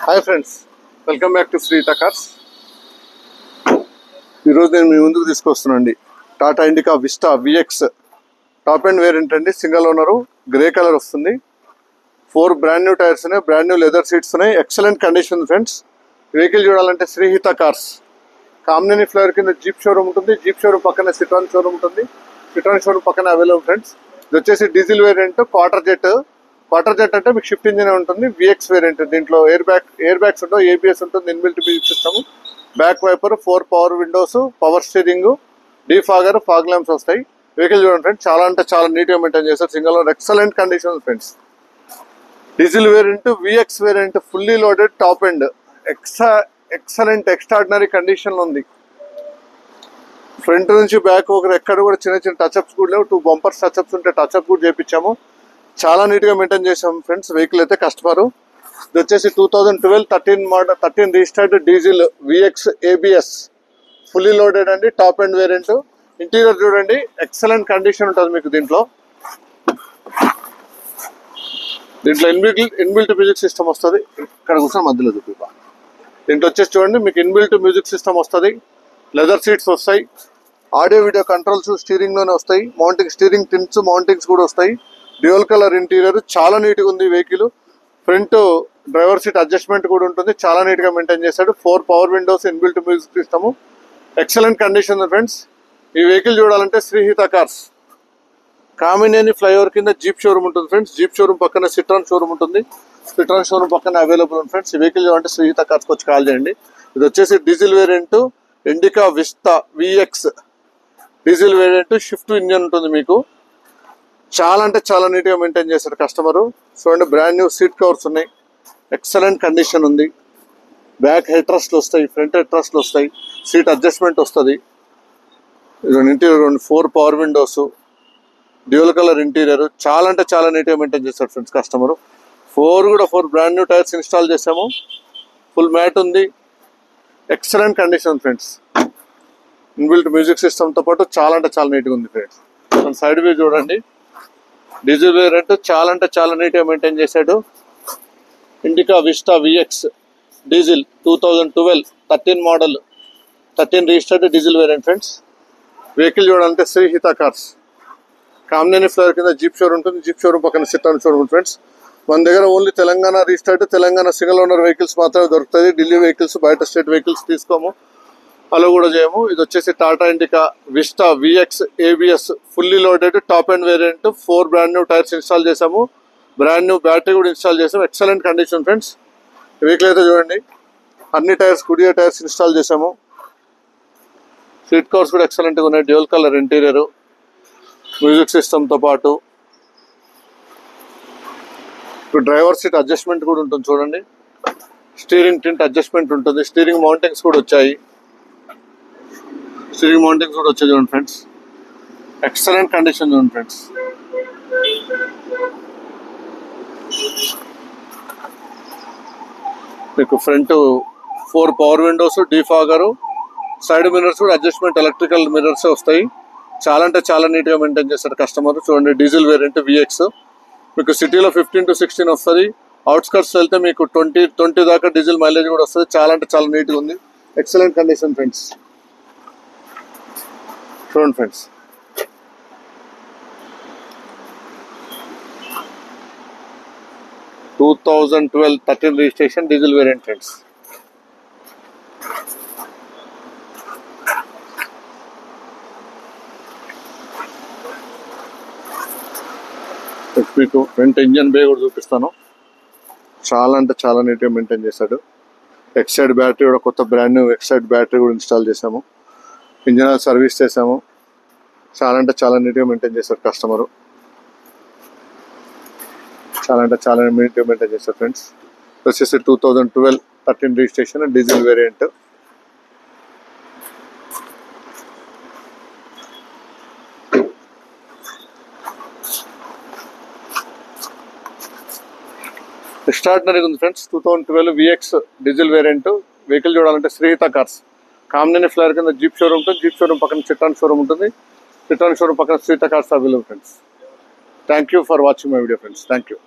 Hi friends, welcome back to Srihita cars. ఈరోజు నేను మీ ముందుకు తీసుకొస్తున్నానండి Tata Indica Vista VX top and variant అండి. సింగిల్ ఓనరు, గ్రే కలర్ వస్తుంది. 4 బ్రాండ్ న్యూ టైర్స్ ఉన్నాయి, బ్రాండ్ న్యూ లెదర్ సీట్స్ ఉన్నాయి. Excellent condition friends. వెహికల్ చూడాలంటే శ్రీహిత కార్స్ కామినేని ఫ్లైఓవర్ కింద జీప్ షోరూమ్ ఉంటుంది. జీప్ షోరూమ్ పక్కన సిట్రాన్ షోరూమ్ ఉంటుంది. సిట్రాన్ షోరూమ్ పక్కన అవైలబుల్ ఫ్రెండ్స్. ఇది వచ్చేసి డీజిల్ వేరియంట్, క్వార్టర్ జెట్ అంటే మీకు షిఫ్ట్ ఇంజిన్ ఉంటుంది. Vx variant. దీంట్లో ఎయిర్ బ్యాగ్స్ ఉంటాయి, ఏబిఎస్ ఉంటుంది, inbuilt music system, back wiper, 4 power windows, power steering, defogger, fog lamps వస్తాయి. వెహికల్ చూడండి ఫ్రెండ్స్, చాలా అంటే చాలా నీట్గా మెయింటైన్ చేస్తారు. Single owner, excellent condition friends. Diesel variant, VX variant, fully loaded, top end, excellent extraordinary కండిషన్లో ఉంది. ఫ్రంట్ నుంచి బ్యాక్ ఒకరు ఎక్కడ కూడా చిన్న చిన్న టచ్అప్స్ కూడా లేవు. 2 బంపర్స్ టచ్అప్స్ ఉంటే టచ్అప్ కూడా చేయించాము. చాలా నీట్గా మెయింటైన్ చేసాం ఫ్రెండ్స్. వెహికల్ అయితే కస్టమరు. ఇది వచ్చేసి 2012 13 model, 13 registered diesel vx ABS fully loaded అండి, టాప్ ఎండ్ వేరియంట్. ఇంటీరియర్ చూడండి, ఎక్సలెంట్ కండిషన్ ఉంటుంది మీకు. దీంట్లో ఇన్బిల్ట్ మ్యూజిక్ సిస్టమ్ వస్తుంది. ఇక్కడ కూర్చొని మధ్యలో చూపి. దీంట్లో వచ్చేసి చూడండి, మీకు ఇన్బిల్ట్ మ్యూజిక్ సిస్టమ్ వస్తుంది, లెదర్ సీట్స్ వస్తాయి, ఆడియో వీడియో కంట్రోల్స్ స్టీరింగ్లోనే వస్తాయి, స్టీరింగ్ టిన్స్ మౌంటింగ్స్ కూడా వస్తాయి. డ్యూయల్ కలర్ ఇంటీరియర్, చాలా నీట్గా ఉంది vehicle. Front driver seat adjustment కూడా ఉంటుంది, చాలా నీట్గా మెయింటైన్ చేశాడు. 4 power Windows, inbuilt music system, excellent condition friends. ఈ వెహికల్ చూడాలంటే శ్రీహిత కార్స్ కామినేని ఫ్లైఓవర్ కింద జీప్ షోరూమ్ ఉంటుంది ఫ్రెండ్స్. జీప్ షోరూమ్ పక్కన సిట్రాన్ షోరూమ్ ఉంటుంది. సిట్రాన్ షోరూమ్ పక్కన అవైలబుల్ ఉంది ఫ్రెండ్స్. ఈ వెహికల్ చూడాలంటే శ్రీహిత కార్స్కి వచ్చి కాల్ చేయండి. ఇది వచ్చేసి diesel variant, indica Vista vx diesel variant, shift engine ఉంటుంది మీకు. చాలా అంటే చాలా నీట్గా మెయింటైన్ చేశారు కస్టమరు. చూడండి, బ్రాండ్ న్యూ సీట్ కవర్స్ ఉన్నాయి, ఎక్సలెంట్ కండిషన్ ఉంది. బ్యాక్ హెడ్ రెస్ట్లు వస్తాయి, ఫ్రంట్ హెడ్ రెస్ట్లు వస్తాయి, సీట్ అడ్జస్ట్మెంట్ వస్తుంది. Interior 4 power Windows, dual colour interior, చాలా అంటే చాలా నీట్గా మెయింటైన్ చేశారు friends customer. 4 brand new tyres install చేసాము. ఫుల్ మ్యాట్ ఉంది, excellent condition friends. Inbuilt music సిస్టమ్తో పాటు చాలా అంటే చాలా నీట్గా ఉంది ఫ్రెండ్స్. సైడ్ వ్యూ చూడండి, డీజిల్ వేరియంట్, చాలా అంటే చాలా నీట్గా మెయింటైన్ చేశాడు. Indica Vista vx diesel 2012 13 model, 13 registered diesel variant friends. Vehicle చూడాలంటే శ్రీహిత కార్స్ కామినేని ఫ్లైఓవర్ కింద జీప్ షోరూమ్ ఉంటుంది. జీప్ షోరూమ్ పక్కన సిట్రాన్ షోరూమ్ ఫ్రెండ్స్. మన దగ్గర only Telangana registered, Telangana single owner vehicles మాత్రమే దొరుకుతుంది. ఢిల్లీ వెహికల్స్, బయట స్టేట్ వెహికల్స్ తీసుకోము, అలా కూడా చేయము. ఇది వచ్చేసి Tata Indica Vista vx ABS fully loaded, top and variant. 4 brand new tyres install చేసాము, బ్రాండ్ న్యూ బ్యాటరీ కూడా ఇన్స్టాల్ చేసాము. Excellent condition friends. వెహికల్ అయితే చూడండి, అన్ని టైర్స్ గుడియా టైర్స్ ఇన్స్టాల్ చేసాము. సీట్ కవర్స్ కూడా ఎక్సలెంట్గా ఉన్నాయి, డ్యూయల్ కలర్ ఇంటీరియర్, మ్యూజిక్ సిస్టమ్తో పాటు ఇప్పుడు డ్రైవర్ సీట్ అడ్జస్ట్మెంట్ కూడా ఉంటుంది చూడండి. స్టీరింగ్ టింట్ అడ్జస్ట్మెంట్ ఉంటుంది, స్టీరింగ్ మౌంటింగ్స్ కూడా వచ్చాయి. చూడండి ఫ్రెండ్స్, ఎక్సలెంట్ కండిషన్ చూడండి ఫ్రెండ్స్. మీకు front 4 power windows, defogger, side mirrors కూడా అడ్జస్ట్మెంట్ ఎలక్ట్రికల్ మిర్రర్స్ వస్తాయి. చాలా అంటే చాలా నీట్గా మెయింటైన్ చేస్తారు కస్టమర్. చూడండి, డీజిల్ వేరియంట్ విఎక్స్ మీకు సిటీలో 15 to 16 వస్తుంది. అవుట్స్కర్ట్స్ వెళ్తే మీకు 20 దాకా డీజిల్ మైలేజ్ కూడా వస్తుంది. చాలా అంటే చాలా నీట్గా ఉంది, ఎక్సలెంట్ కండిషన్ ఫ్రెండ్స్. చూడండి friends, (2012) 13 registration diesel variant friends. మీకు ఫ్రంట్ ఇంజన్ బే కూడా చూపిస్తాను. చాలా అంటే చాలా నీట్గా మెయింటైన్ చేశాడు. ఎక్సైడ్ బ్యాటరీ కూడా కొత్త బ్రాండ్ న్యూ ఎక్సైడ్ బ్యాటరీ కూడా ఇన్స్టాల్ చేసాము. ఇంజన్ సర్వీస్ చేసాము. చాలా అంటే చాలా నీట్గా మెయింటైన్ చేశారు కస్టమరు. చాలా అంటే చాలా నీట్గా మెయింటైన్ చేశారు ఫ్రెండ్స్. వచ్చేసి 2012 13 రిజిస్ట్రేషన్ డీజిల్ వేరియంట్. ఎక్స్ట్రాడినరీగా ఉంది friends. 2012 VX diesel variant. Vehicle చూడాలంటే శ్రీహిత కార్స్ కామినేని ఫ్లైఓవర్ కింద జీప్ షోరూమ్ ఉంటుంది. జీప్ షోరూమ్ పక్కన సిట్రాన్ షోరూమ్ ఉంటుంది. సిట్రాన్ షోరూమ్ పక్కన Srihita cars available friends. Thank you for watching my video friends. Thank you.